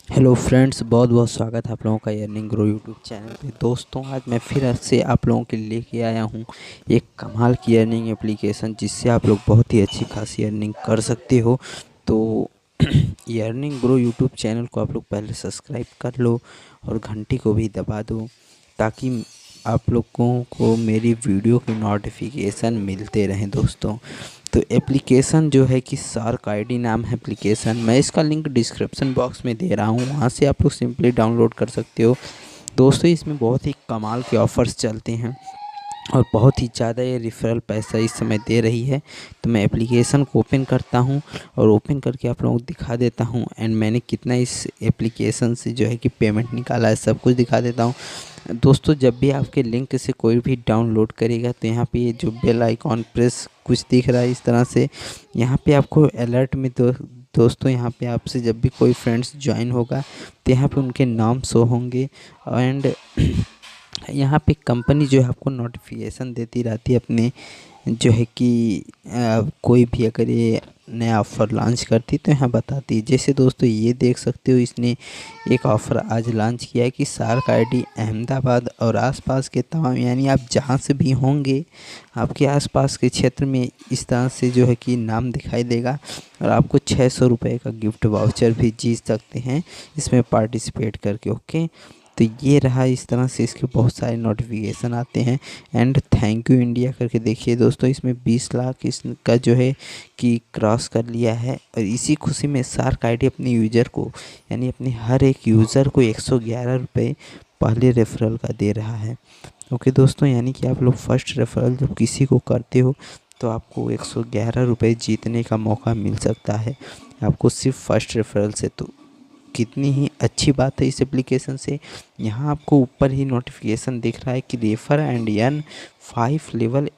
Hello friends, बहुत बहुत स्वागत है आप लोगों का अर्निंग ग्रो यूट्यूब चैनल पे। दोस्तों, आज मैं फिर से आप लोगों के लिए लेके आया हूँ एक कमाल की अर्निंग एप्लीकेशन, जिससे आप लोग बहुत ही अच्छी खासी अर्निंग कर सकते हो। तो ये अर्निंग ग्रो यूट्यूब चैनल को आप लोग पहले सब्सक्राइब कर लो और घंटी को भी दबा दो, ताकि आप लोगों को मेरी वीडियो की नोटिफिकेशन मिलते रहें। दोस्तों, तो एप्लीकेशन जो है कि शार्क आईडी नाम है एप्लीकेशन। मैं इसका लिंक डिस्क्रिप्शन बॉक्स में दे रहा हूँ, वहाँ से आप लोग सिंपली डाउनलोड कर सकते हो। दोस्तों, इसमें बहुत ही कमाल के ऑफ़र्स चलते हैं और बहुत ही ज़्यादा ये रेफरल पैसा इस समय दे रही है। तो मैं एप्लीकेशन को ओपन करता हूँ और ओपन करके आप लोगों को दिखा देता हूँ, एंड मैंने कितना इस एप्लीकेशन से जो है कि पेमेंट निकाला है, सब कुछ दिखा देता हूँ। दोस्तों, जब भी आपके लिंक से कोई भी डाउनलोड करेगा तो यहाँ पे ये जो बेल आइकॉन प्रेस कुछ दिख रहा है इस तरह से, यहाँ पे आपको अलर्ट में दोस्तों यहाँ पे आपसे जब भी कोई फ्रेंड्स ज्वाइन होगा तो यहाँ पे उनके नाम शो होंगे। एंड यहाँ पे कंपनी जो है आपको नोटिफिकेशन देती रहती है अपने, जो है कि कोई भी अगर ये नया ऑफ़र लॉन्च करती तो यहाँ बताती है। जैसे दोस्तों ये देख सकते हो, इसने एक ऑफ़र आज लॉन्च किया है कि शार्क आईडी अहमदाबाद और आसपास के तमाम, यानी आप जहाँ से भी होंगे आपके आसपास के क्षेत्र में इस तरह से जो है कि नाम दिखाई देगा और आपको 600 रुपये का गिफ्ट वाउचर भी जीत सकते हैं इसमें पार्टिसिपेट करके। ओके, तो ये रहा, इस तरह से इसके बहुत सारे नोटिफिकेशन आते हैं। एंड थैंक यू इंडिया करके देखिए दोस्तों, इसमें 20 लाख इसका जो है कि क्रॉस कर लिया है। और इसी खुशी में शार्क आईडी अपने यूज़र को, यानी अपने हर एक यूज़र को 111 रुपये पहले रेफरल का दे रहा है। ओके दोस्तों, यानी कि आप लोग फर्स्ट रेफरल जब किसी को करते हो तो आपको 111 रुपये जीतने का मौका मिल सकता है, आपको सिर्फ फर्स्ट रेफरल से। तो कितनी ही अच्छी बात है इस एप्लीकेशन से। यहाँ आपको ऊपर ही नोटिफिकेशन दिख रहा है कि refer and earn 5 level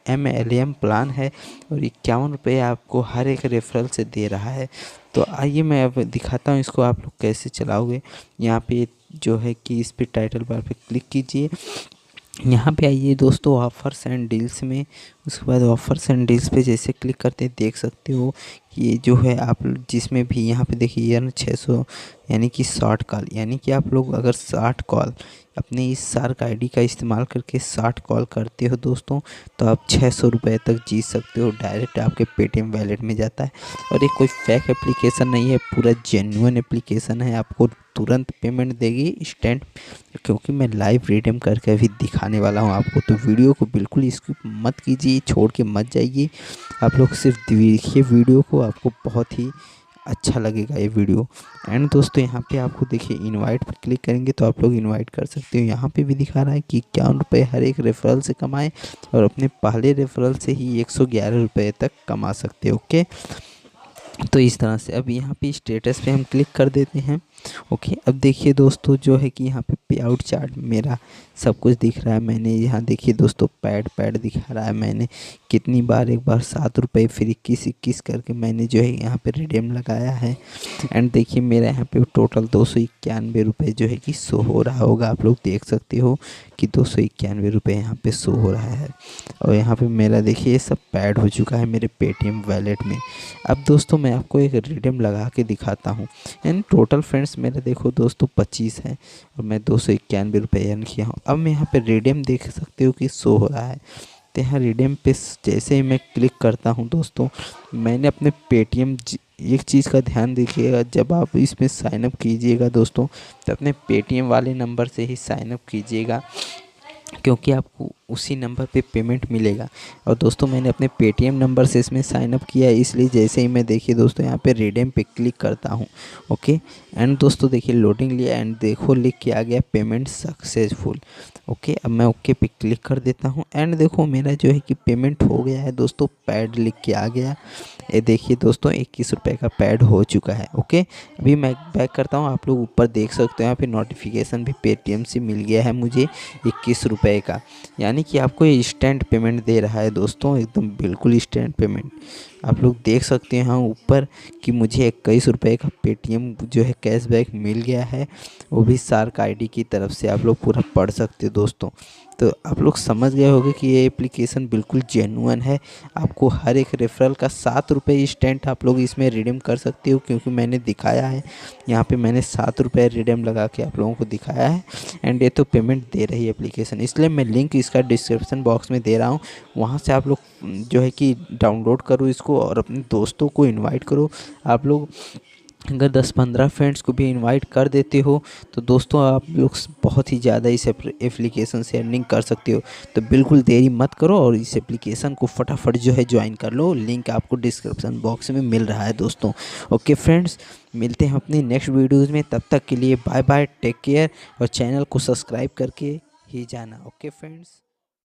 MLM plan है और 51 रुपये आपको हर एक रेफरल से दे रहा है। तो आइए मैं अब दिखाता हूँ इसको आप लोग कैसे चलाओगे। यहाँ पे जो है कि इस पे टाइटल बार पे क्लिक कीजिए, यहाँ पे आइए दोस्तों ऑफ़र्स एंड डील्स में। उसके बाद ऑफ़र्स एंड डील्स पे जैसे क्लिक करते हैं देख सकते हो कि ये जो है आप जिसमें भी यहाँ पे देखिए ये 600, यानी कि 60 कॉल, यानी कि आप लोग अगर 60 कॉल अपने इस शार्क आईडी का इस्तेमाल करके 60 कॉल करते हो दोस्तों, तो आप 600 रुपये तक जीत सकते हो। डायरेक्ट आपके पेटीएम वैलेट में जाता है और ये कोई फेक एप्लीकेशन नहीं है, पूरा जेन्युइन एप्लीकेशन है। आपको तुरंत पेमेंट देगी इंस्टेंट, क्योंकि मैं लाइव रिडीम करके अभी दिखाने वाला हूँ आपको। तो वीडियो को बिल्कुल स्किप मत कीजिए, छोड़ के मत जाइए। आप लोग सिर्फ देखिए वीडियो को, आपको बहुत ही अच्छा लगेगा ये वीडियो। एंड दोस्तों यहाँ पे आपको देखिए इनवाइट पर क्लिक करेंगे तो आप लोग इनवाइट कर सकते हो। यहाँ पे भी दिखा रहा है कि 51 रुपये हर एक रेफरल से कमाएं और अपने पहले रेफरल से ही 111 रुपये तक कमा सकते हो। ओके, तो इस तरह से अब यहाँ पे स्टेटस पे हम क्लिक कर देते हैं। ओके, अब देखिए दोस्तों जो है कि यहाँ पे पे आउट चार्ट मेरा सब कुछ दिख रहा है। मैंने यहाँ देखिए दोस्तों पैड दिखा रहा है, मैंने कितनी बार, एक बार 7 रुपये फिर 21 करके मैंने जो है यहाँ पे रिडीम लगाया है। एंड देखिए मेरा यहाँ पे टोटल 291 रुपये जो है कि शो हो रहा होगा, आप लोग देख सकते हो कि 291 रुपये यहाँ पे शो हो रहा है। और यहाँ पे मेरा देखिए ये सब पैड हो चुका है मेरे पेटीएम वैलेट में। अब दोस्तों मैं आपको एक रिडीम लगा के दिखाता हूँ। यानी टोटल फ्रेंड्स मेरा देखो दोस्तों 25 है और मैं 291 रुपये अर्न किया हूँ। अब मैं यहाँ पे रिडीम देख सकते हो कि शो हो रहा है। तो यहाँ रिडीम पे जैसे ही मैं क्लिक करता हूँ दोस्तों, मैंने अपने पेटीएम, एक चीज़ का ध्यान दीजिएगा, जब आप इसमें साइनअप कीजिएगा दोस्तों तो अपने पेटीएम वाले नंबर से ही साइनअप कीजिएगा, क्योंकि आपको उसी नंबर पे पेमेंट मिलेगा। और दोस्तों मैंने अपने पेटीएम नंबर से इसमें साइनअप किया है, इसलिए जैसे ही मैं देखिए दोस्तों यहाँ पे रिडीम पे क्लिक करता हूँ। ओके, एंड दोस्तों देखिए लोडिंग लिया एंड देखो लिख के आ गया पेमेंट सक्सेसफुल। ओके, अब मैं ओके पे क्लिक कर देता हूँ एंड देखो मेरा जो है कि पेमेंट हो गया है दोस्तों, पैड लिख के आ गया। ये देखिए दोस्तों 21 रुपये का पैड हो चुका है। ओके, अभी मैं बैक करता हूँ, आप लोग ऊपर देख सकते हो यहाँ पे नोटिफिकेशन भी पेटीएम से मिल गया है मुझे 21 रुपये का, यानी कि आपको ये इंस्टेंट पेमेंट दे रहा है दोस्तों, एकदम बिल्कुल इंस्टेंट पेमेंट। आप लोग देख सकते हैं यहाँ ऊपर कि मुझे 21 रुपये का पेटीएम जो है कैशबैक मिल गया है, वो भी सार्क आईडी की तरफ से। आप लोग पूरा पढ़ सकते हो दोस्तों। तो आप लोग समझ गए होंगे कि ये एप्लीकेशन बिल्कुल जेन्युइन है। आपको हर एक रेफरल का 7 रुपये इंस्टेंट आप लोग इसमें रिडीम कर सकते हो, क्योंकि मैंने दिखाया है यहाँ पे, मैंने 7 रुपये रिडीम लगा के आप लोगों को दिखाया है। एंड ये तो पेमेंट दे रही है एप्लीकेशन, इसलिए मैं लिंक इसका डिस्क्रिप्शन बॉक्स में दे रहा हूँ। वहाँ से आप लोग जो है कि डाउनलोड करो इसको और अपने दोस्तों को इनवाइट करो। आप लोग अगर 10-15 फ्रेंड्स को भी इनवाइट कर देते हो तो दोस्तों आप लोग बहुत ही ज़्यादा इस एप्लीकेशन से अर्निंग कर सकते हो। तो बिल्कुल देरी मत करो और इस एप्लीकेशन को फटाफट जो है ज्वाइन कर लो। लिंक आपको डिस्क्रिप्शन बॉक्स में मिल रहा है दोस्तों। ओके फ्रेंड्स, मिलते हैं अपनी नेक्स्ट वीडियोज़ में। तब तक के लिए बाय बाय, टेक केयर, और चैनल को सब्सक्राइब करके ही जाना। Okay friends.